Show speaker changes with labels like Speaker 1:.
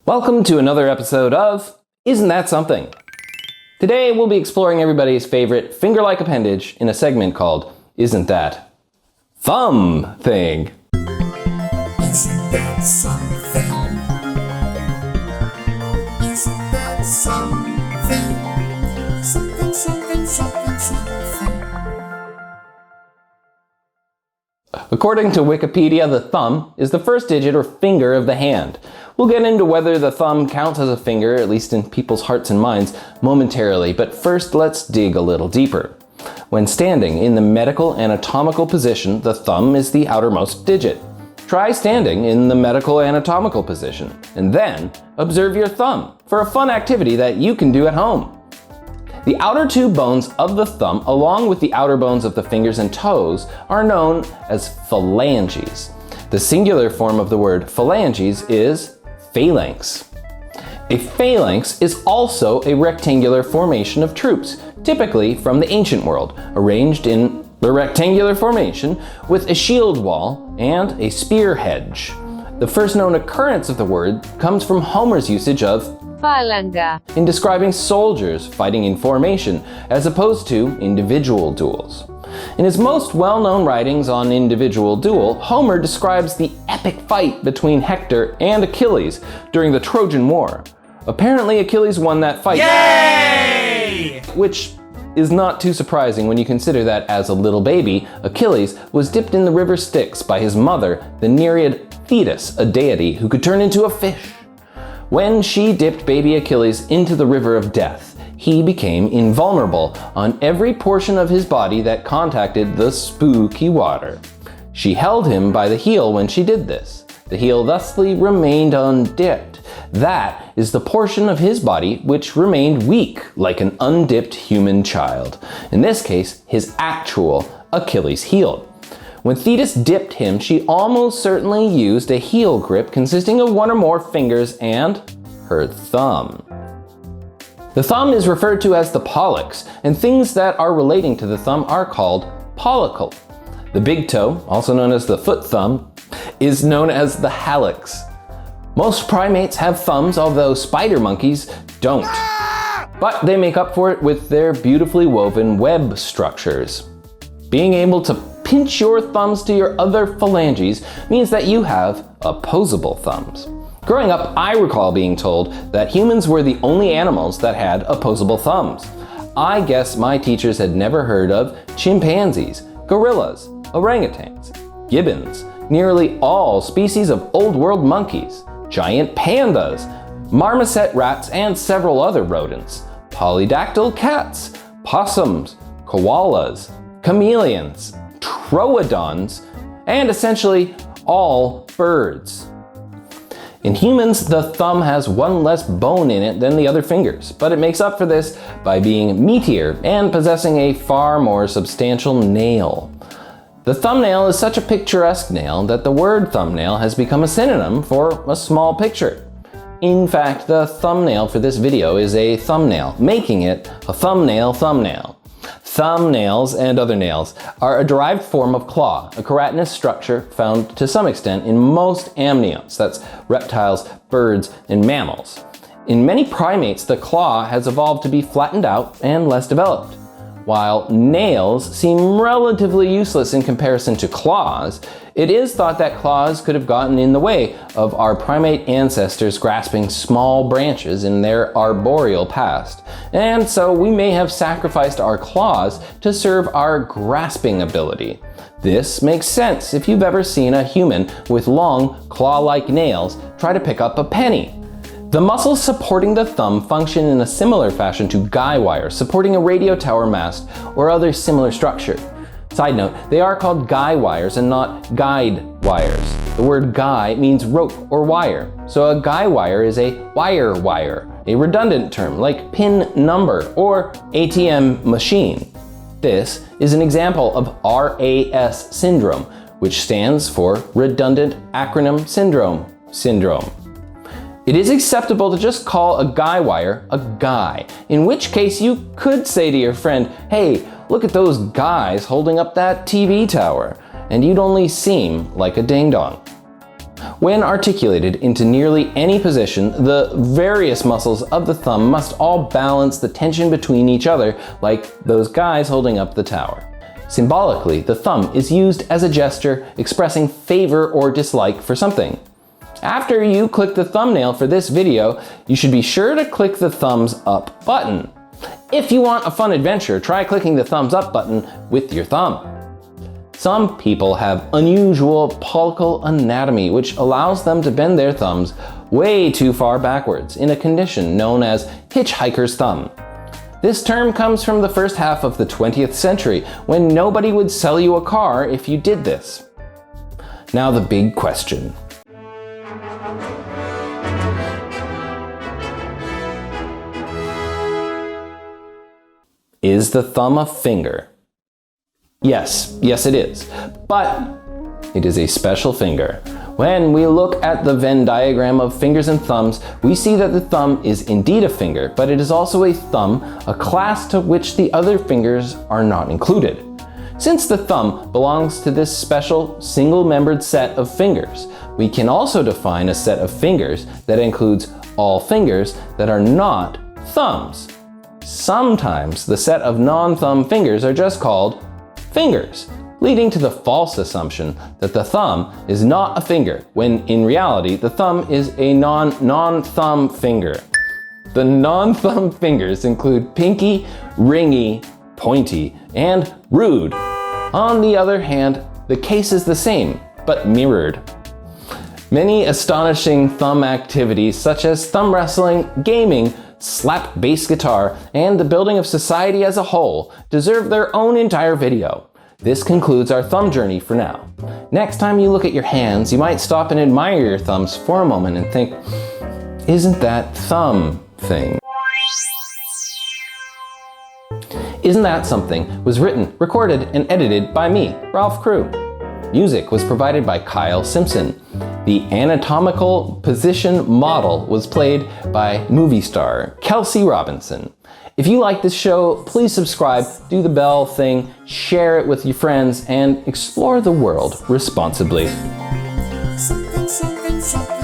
Speaker 1: Welcome to another episode of Isn't That Something? Today we'll be exploring everybody's favorite finger-like appendage in a segment called Isn't That Thumb Thing?
Speaker 2: Isn't that something? Isn't that something? Something, something, something, something.
Speaker 1: According to Wikipedia, the thumb is the first digit or finger of the hand. We'll get into whether the thumb counts as a finger, at least in people's hearts and minds, momentarily, but first let's dig a little deeper. When standing in the medical anatomical position, the thumb is the outermost digit. Try standing in the medical anatomical position, and then observe your thumb for a fun activity that you can do at home. The outer two bones of the thumb, along with the outer bones of the fingers and toes, are known as phalanges. The singular form of the word phalanges is phalanx. A phalanx is also a rectangular formation of troops, typically from the ancient world, arranged in a rectangular formation with a shield wall and a spear hedge. The first known occurrence of the word comes from Homer's usage of
Speaker 3: Phalanges
Speaker 1: in describing soldiers fighting in formation as opposed to individual duels. In his most well-known writings on individual duel, Homer describes the epic fight between Hector and Achilles during the Trojan War. Apparently Achilles won that fight.
Speaker 4: Yay!
Speaker 1: Which is not too surprising when you consider that as a little baby, Achilles was dipped in the river Styx by his mother, the Nereid Thetis, a deity who could turn into a fish. When she dipped baby Achilles into the river of death, he became invulnerable on every portion of his body that contacted the spooky water. She held him by the heel when she did this. The heel thusly remained undipped. That is the portion of his body which remained weak, like an undipped human child. In this case, his actual Achilles heel. When Thetis dipped him, she almost certainly used a heel grip consisting of one or more fingers and her thumb. The thumb is referred to as the Pollux, and things that are relating to the thumb are called pollicle. The big toe, also known as the foot thumb, is known as the hallux. Most primates have thumbs, although spider monkeys don't. But they make up for it with their beautifully woven web structures. Being able to pinch your thumbs to your other phalanges means that you have opposable thumbs. Growing up, I recall being told that humans were the only animals that had opposable thumbs. I guess my teachers had never heard of chimpanzees, gorillas, orangutans, gibbons, nearly all species of old world monkeys, giant pandas, marmoset rats, and several other rodents, polydactyl cats, possums, koalas, chameleons, troodons, and essentially all birds. In humans, the thumb has one less bone in it than the other fingers, but it makes up for this by being meatier and possessing a far more substantial nail. The thumbnail is such a picturesque nail that the word thumbnail has become a synonym for a small picture. In fact, the thumbnail for this video is a thumbnail, making it a thumbnail thumbnail. Thumbnails and other nails are a derived form of claw, a keratinous structure found to some extent in most amniotes, that's reptiles, birds, and mammals. In many primates, the claw has evolved to be flattened out and less developed. While nails seem relatively useless in comparison to claws, it is thought that claws could have gotten in the way of our primate ancestors grasping small branches in their arboreal past. And so we may have sacrificed our claws to serve our grasping ability. This makes sense if you've ever seen a human with long, claw-like nails try to pick up a penny. The muscles supporting the thumb function in a similar fashion to guy wires supporting a radio tower mast or other similar structure. Side note, they are called guy wires and not guide wires. The word guy means rope or wire, so a guy wire is a wire, a redundant term like pin number or ATM machine. This is an example of RAS syndrome, which stands for Redundant Acronym Syndrome. It is acceptable to just call a guy wire a guy, in which case you could say to your friend, hey, look at those guys holding up that TV tower, and you'd only seem like a ding-dong. When articulated into nearly any position, the various muscles of the thumb must all balance the tension between each other, like those guys holding up the tower. Symbolically, the thumb is used as a gesture expressing favor or dislike for something. After you click the thumbnail for this video, you should be sure to click the thumbs up button. If you want a fun adventure, try clicking the thumbs up button with your thumb. Some people have unusual pollical anatomy, which allows them to bend their thumbs way too far backwards in a condition known as Hitchhikers Thumb. This term comes from the first half of the 20th century, when nobody would sell you a car if you did this. Now the big question. Is the thumb a finger? Yes it is. But it is a special finger. When we look at the Venn diagram of fingers and thumbs, we see that the thumb is indeed a finger, but it is also a thumb, a class to which the other fingers are not included. Since the thumb belongs to this special single-membered set of fingers, we can also define a set of fingers that includes all fingers that are not thumbs. Sometimes the set of non-thumb fingers are just called fingers, leading to the false assumption that the thumb is not a finger, when in reality the thumb is a non-thumb finger. The non-thumb fingers include pinky, ringy, pointy, and rude. On the other hand, the case is the same, but mirrored. Many astonishing thumb activities such as thumb wrestling, gaming, slap bass guitar, and the building of society as a whole deserve their own entire video. This concludes our thumb journey for now. Next time you look at your hands, you might stop and admire your thumbs for a moment and think, isn't that thumb thing? Isn't That Something was written, recorded, and edited by me, Ralph Crewe. Music was provided by Kyle Simpson. The anatomical position model was played by movie star Kelsey Robinson. If you like this show, please subscribe, do the bell thing, share it with your friends, and explore the world responsibly.
Speaker 2: Something, something, something.